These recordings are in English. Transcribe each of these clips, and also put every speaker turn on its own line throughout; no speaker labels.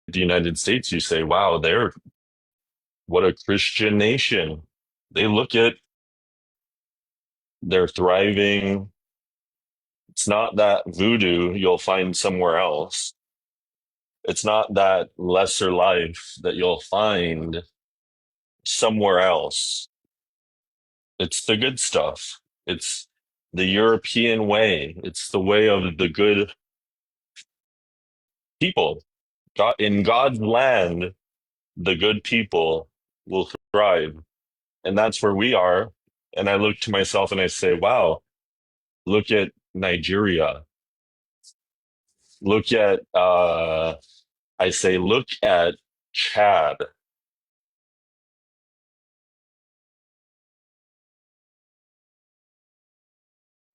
the United States, you say, wow, they're what a Christian nation. They look at they're thriving. It's not that voodoo you'll find somewhere else. It's not that lesser life that you'll find somewhere else. It's the good stuff. It's the European way. It's the way of the good people. God, in God's land, the good people will thrive. And that's where we are. And I look to myself and I say, wow, look at Nigeria. Look at, I say, look at Chad.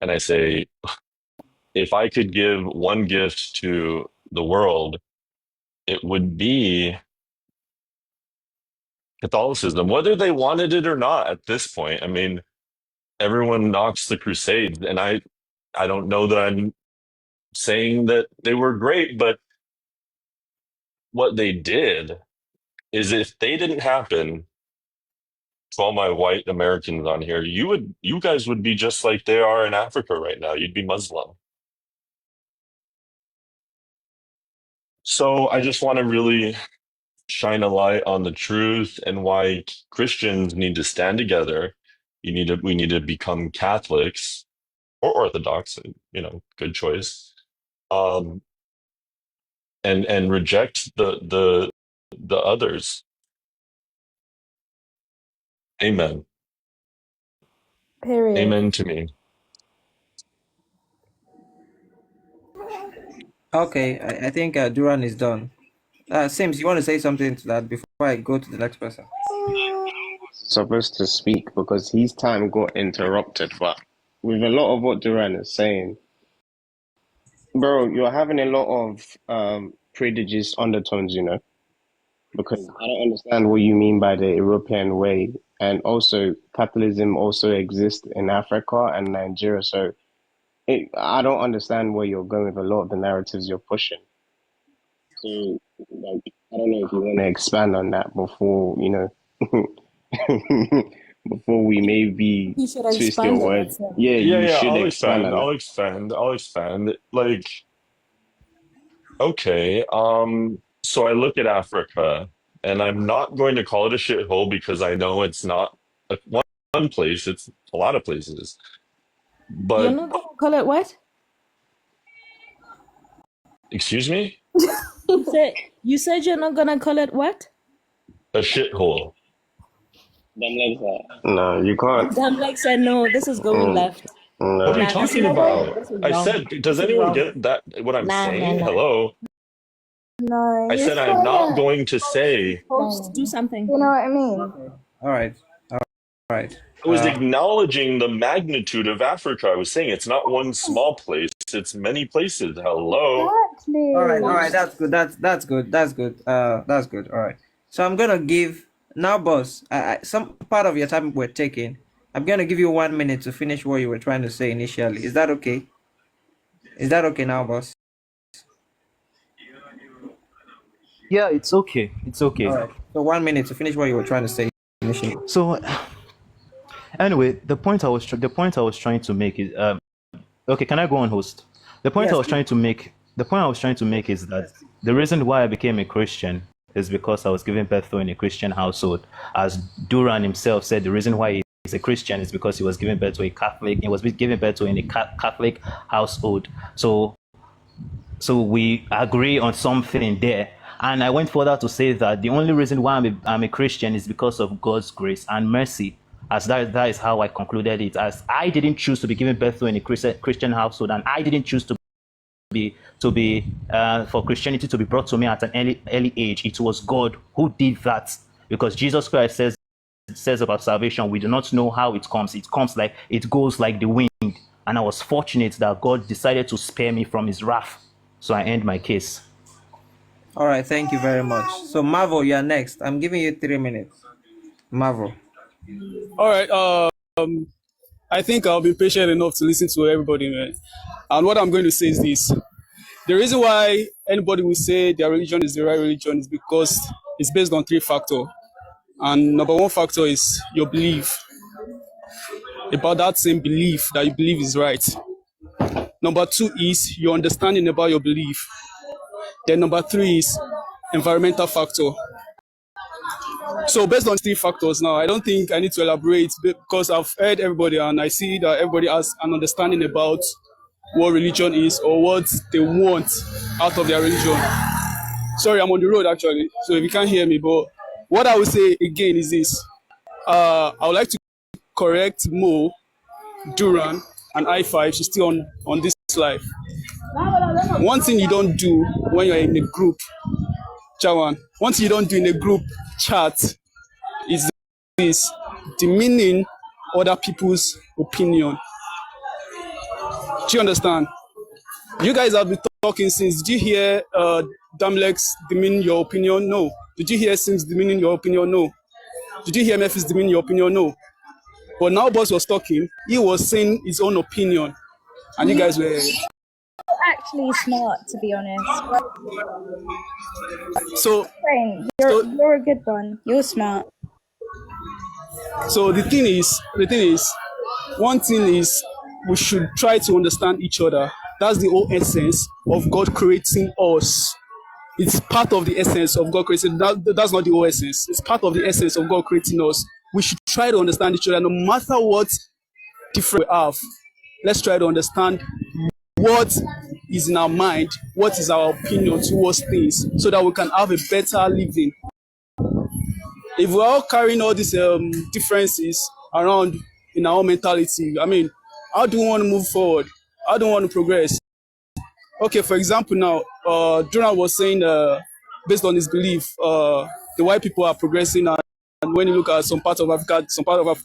And I say, if I could give one gift to the world, it would be Catholicism, whether they wanted it or not at this point. I mean, everyone knocks the Crusades, and I don't know that I'm saying that they were great, but what they did is if they didn't happen, to all my white Americans on here, you guys would be just like they are in Africa right now. You'd be Muslim. So I just want to really shine a light on the truth and why Christians need to stand together. We need to become Catholics or Orthodox, good choice. Um, and reject the others. Amen.
Period.
Amen to me.
Okay, I think Duran is done. Sims, you want to say something to that before I go to the next person?
Supposed to speak because his time got interrupted. But with a lot of what Duran is saying, bro, you're having a lot of prejudice undertones, because I don't understand what you mean by the European way. And also, Catholicism also exists in Africa and Nigeria. So I don't understand where you're going with a lot of the narratives you're pushing. So, like, I don't know if you want to expand on that before, before we maybe
You should
twist your
expand on
words.
it, sir.
Yeah,
Yeah,
you
yeah,
should
I'll
expand
expand.
on that.
I'll expand. Like, okay, so I look at Africa and I'm not going to call it a shithole because I know it's not one place, it's a lot of places.
You're
But
not gonna call it what?
excuse me?
You said you're not gonna call it what?
A shithole.
Them like that. No, you can't.
Damn said no, this is going
Mm,
left.
What are you
no.
Nah, this
talking
is wrong.
about?
This is
I
wrong.
said, does
This is
anyone
wrong.
get that what I'm
Nah, nah,
saying?
nah.
Hello?
No,
I
you're
said I'm
trying
not
to
going to say
post, do something. You know what I mean?
Okay. All right. All right.
I was acknowledging the magnitude of Africa. I was saying it's not one small place, it's many places. Hello.
Exactly.
All right. All right. That's good. That's good. That's good. That's good. All right. So I'm gonna give now, boss. Some part of your time we're taking. I'm gonna give you 1 minute to finish what you were trying to say initially. Is that okay? Is that okay now, boss?
Yeah, it's okay. It's
All
okay.
right. So 1 minute to finish what you were trying to say initially.
So anyway, the point I was trying to make is okay. Can I go on, host?
Yes.
The point I was trying to make is that the reason why I became a Christian is because I was given birth to in a Christian household. As Duran himself said, the reason why he's a Christian is because he was given birth to a Catholic. He was given birth to in a Catholic household. So we agree on something there. And I went further to say that the only reason why I'm a Christian is because of God's grace and mercy. As that is how I concluded it. As I didn't choose to be given birth to in a Christian household, and I didn't choose to be for Christianity to be brought to me at an early age. It was God who did that, because Jesus Christ says about salvation, we do not know how it comes. It comes like it goes like the wind. And I was fortunate that God decided to spare me from his wrath. So I end my case.
All right. Thank you very much. So Marvel, you're next. I'm giving you 3 minutes. Marvel.
All right. I think I'll be patient enough to listen to everybody, man. And what I'm going to say is this: The reason why anybody will say their religion is the right religion is because it's based on 3 factors. And number 1 factor is your belief, about that same belief that you believe is right. Number 2 is your understanding about your belief. Then number 3 is environmental factor. So based on 3 factors now, I don't think I need to elaborate because I've heard everybody and I see that everybody has an understanding about what religion is or what they want out of their religion. Sorry, I'm on the road actually, so if you can't hear me, but what I will say again is this. I would like to correct Mo, Duran, and I5. She's still on this life. One thing you don't do when you're in a group, Chawan, one thing you don't do in a group chat is this, demeaning other people's opinion. Do you understand? You guys have been talking since. Did you hear Damlex demean your opinion? No. Did you hear Sims demeaning your opinion? No. Did you hear Memphis demeaning your opinion? No. But now Boss was talking, he was saying his own opinion. And you guys were...
Actually smart, to be honest.
So,
you're a good one. You're smart.
So the thing is, one thing is we should try to understand each other. That's the whole essence of God creating us. It's part of the essence of God creating. That's not the whole essence. It's part of the essence of God creating us. We should try to understand each other, no matter what different we have. Let's try to understand what is in our mind, what is our opinion towards things, so that we can have a better living. If we're all carrying all these differences around in our own mentality, I mean, how do we want to move forward? How do we want to progress? Okay, for example, now, Jonah was saying, based on his belief, the white people are progressing, and when you look at some part of Africa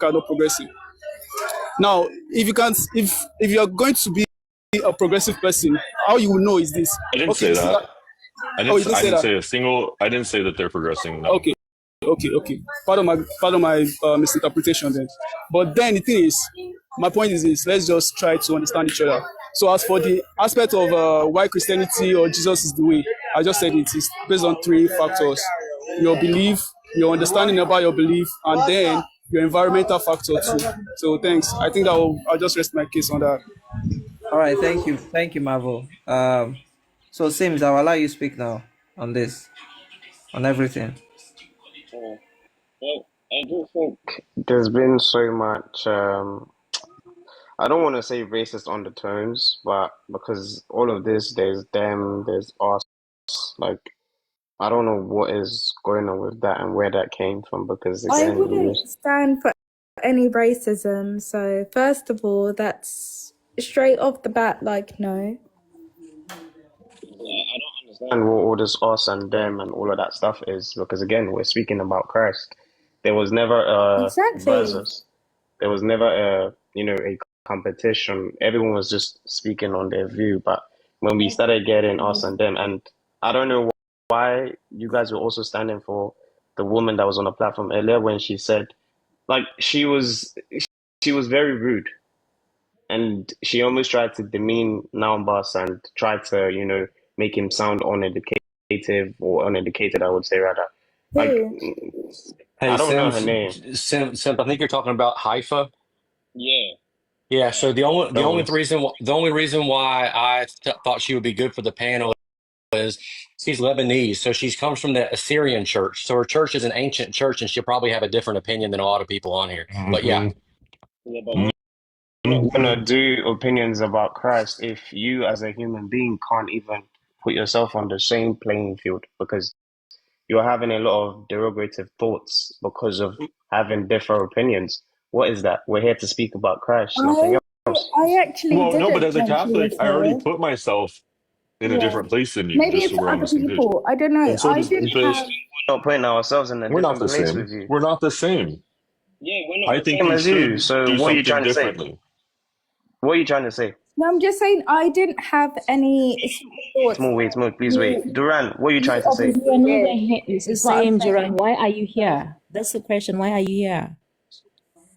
are not progressing. Now, if you are going to be a progressive person, how you will know is this?
I didn't
Okay,
say that. I
you
didn't. I
say
didn't
that.
say a single. I didn't say that they're progressing. No.
Okay. Pardon my misinterpretation then. But then the thing is, my point is this: let's just try to understand each other. So as for the aspect of why Christianity or Jesus is the way, I just said it is based on 3 factors: your belief, your understanding about your belief, and then your environmental factor too. So thanks. I think I'll just rest my case on that.
All right, thank you, Marvel. So Sims, I'll allow you speak now on this, on everything.
Well, I do think there's been so much. I don't want to say racist undertones, but because all of this, there's them, there's us. Like, I don't know what is going on with that and where that came from. Because
I
again, you
wouldn't stand for any racism. So first of all, that's straight off the bat, like, no.
I don't understand what all this us and them and all of that stuff is. Because again, we're speaking about Christ. There was never a
Exactly.
versus. There was never a competition. Everyone was just speaking on their view. But when we started getting us and them, and I don't know why you guys were also standing for the woman that was on the platform earlier when she said, like, she was very rude and she almost tried to demean Naumbas and tried to, make him sound uneducative or uneducated, I would say rather. Like,
Who?
I
Hey,
don't know her
Sims,
name.
Simp, I think you're talking about Haifa.
Yeah.
Yeah. So
So
the only reason why I thought she would be good for the panel is she's Lebanese, so she comes from the Assyrian church. So her church is an ancient church, and she'll probably have a different opinion than a lot of people on here. But yeah,
Mm-hmm.
yeah, but we're not gonna do opinions about Christ if you as a human being can't even put yourself on the same playing field because you're having a lot of derogative thoughts because of having different opinions. What is that? We're here to speak about Christ, nothing
I
else.
I actually
Well, no, but
didn't
as a
think she
Catholic,
was
I already
here.
put myself in a
Yeah.
different place than you,
Maybe
just
it's
so we're on the
other
same page.
people. I don't know.
And so
I
does
didn't
but
have.
We're not putting ourselves in a
we're not
different
the
place with
same.
you.
We're not the same.
Yeah, we're not
I
the
think
same
you
as you.
should
So
do
what are you
something
trying to say?
differently.
What are you trying to say?
No, I'm just saying I didn't have any thoughts.
Wait, please wait.
You,
Duran, what are you trying
you
to say?
obviously
You are neither
did.
here. It's the
Is what I'm
same, Duran.
saying.
Why are you here? That's the question. Why are you here?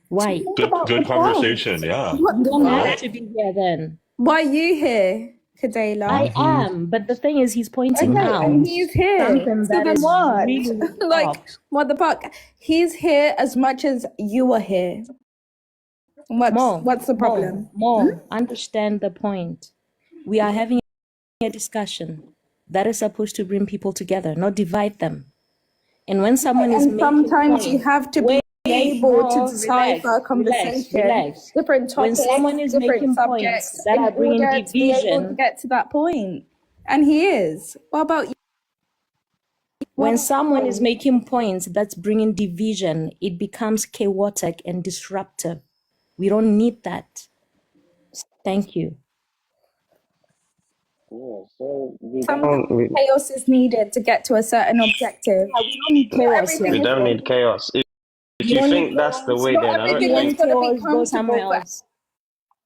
Why?
Talk
Good
about the
good
point.
conversation, yeah.
What
You
the
don't
You know?
have
fuck?
to be here then.
Why are you here? Kadela.
I am, but the thing is, he's pointing
Okay,
out
and he's here.
something
So
that
then
is
what?
really
Like,
off.
what the fuck? He's here as much as you are here. What's the problem?
Understand the point. We are having a discussion that is supposed to bring people together, not divide them. And when someone is
And
making
sometimes you
points,
have to be able to decipher a conversation,
relax.
different
When
topics,
someone is
different
making
subjects,
points that
in
are bringing
order to be able to
division,
get to that point. And he is. What about you?
when someone is making points that's bringing division, it becomes chaotic and disruptive. We don't need that. Thank you.
Yeah, so we
Sometimes
don't we,
chaos is needed to get to a certain objective.
Yeah, we don't need
Not
chaos
everything
we
here.
is
don't
going
need chaos. If
You
you
don't need
think that's the
chaos.
way,
not
then I
If
don't
you
everything is
want
think.
going to be
chaos, go somewhere
comfortable
else.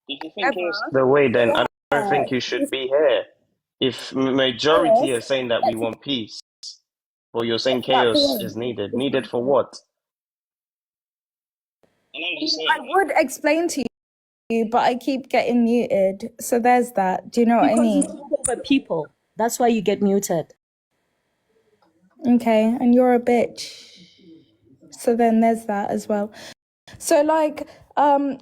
If you think
forever.
chaos is the way, then I don't
Yeah.
think you should be here. If majority
Chaos,
are saying that we want peace, or you're saying
that
chaos is
being.
needed, needed for what? And I'm just
I
saying.
would explain to you, but I keep getting muted. So there's that. Do you know what I
Because you
mean?
talk over people. That's why you get muted.
Okay, and you're a bitch. So then there's that as well. So like,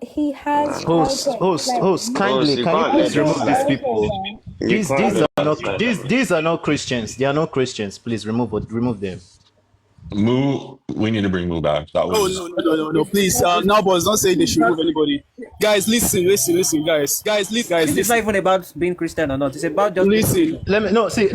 he has tried to
Host,
explain.
Boss,
kindly,
you
can you
can't
please
let this
remove these
slide.
people?
You
These
can't
these
let
are
that
not
slide.
these are not Christians. They are not Christians. Please remove them.
Moo, we need to bring Moo back. That
Oh
was
no! Please, now, boys, don't say they should move anybody. Guys, listen, guys.
This is not even about being Christian or not. It's about just being
Listen.
civil.
Let me see.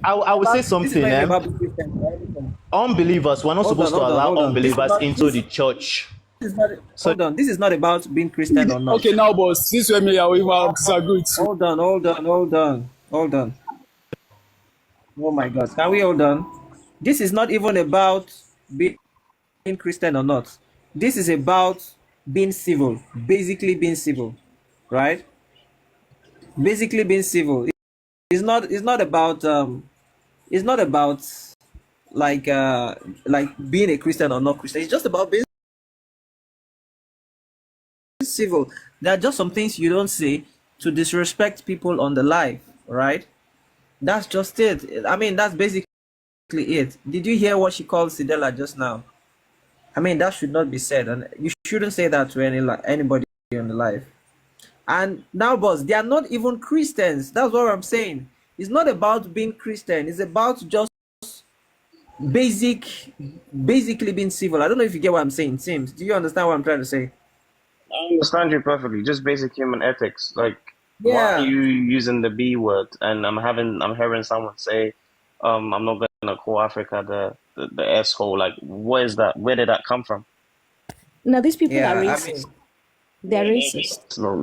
I will say
This is
something.
not even about being Christian or anything.
Unbelievers, we're not supposed to allow
Hold on.
unbelievers into the church.
This is not.
So
Hold on. This is not about being Christian or not.
Okay, now, boss, this way me, I will disagree with you.
Hold on. Oh my God. Can we hold on? This is not even about being Christian or not. This is about being civil. Basically being civil, right? Basically being civil. It's not about it's not about like like being a Christian or not Christian. It's just about being civil. There are just some things you don't say to disrespect people on the live, right? That's just it. I mean, that's basically it. Did you hear what she called Sidela just now? I mean, that should not be said, and you shouldn't say that to anybody on the live. And now, boss, they are not even Christians. That's what I'm saying. It's not about being Christian. It's about just basic, basically being civil. I don't know if you get what I'm saying, Sims. Do you understand what I'm trying to say?
I understand you perfectly. Just basic human ethics. Like, why are
Yeah.
you using the B word? And I'm hearing someone say, I'm not gonna call Africa the asshole. Like, what is that? Where did that come from?
Now, these people are
Yeah. I
racist.
mean,
They're racist.
It's not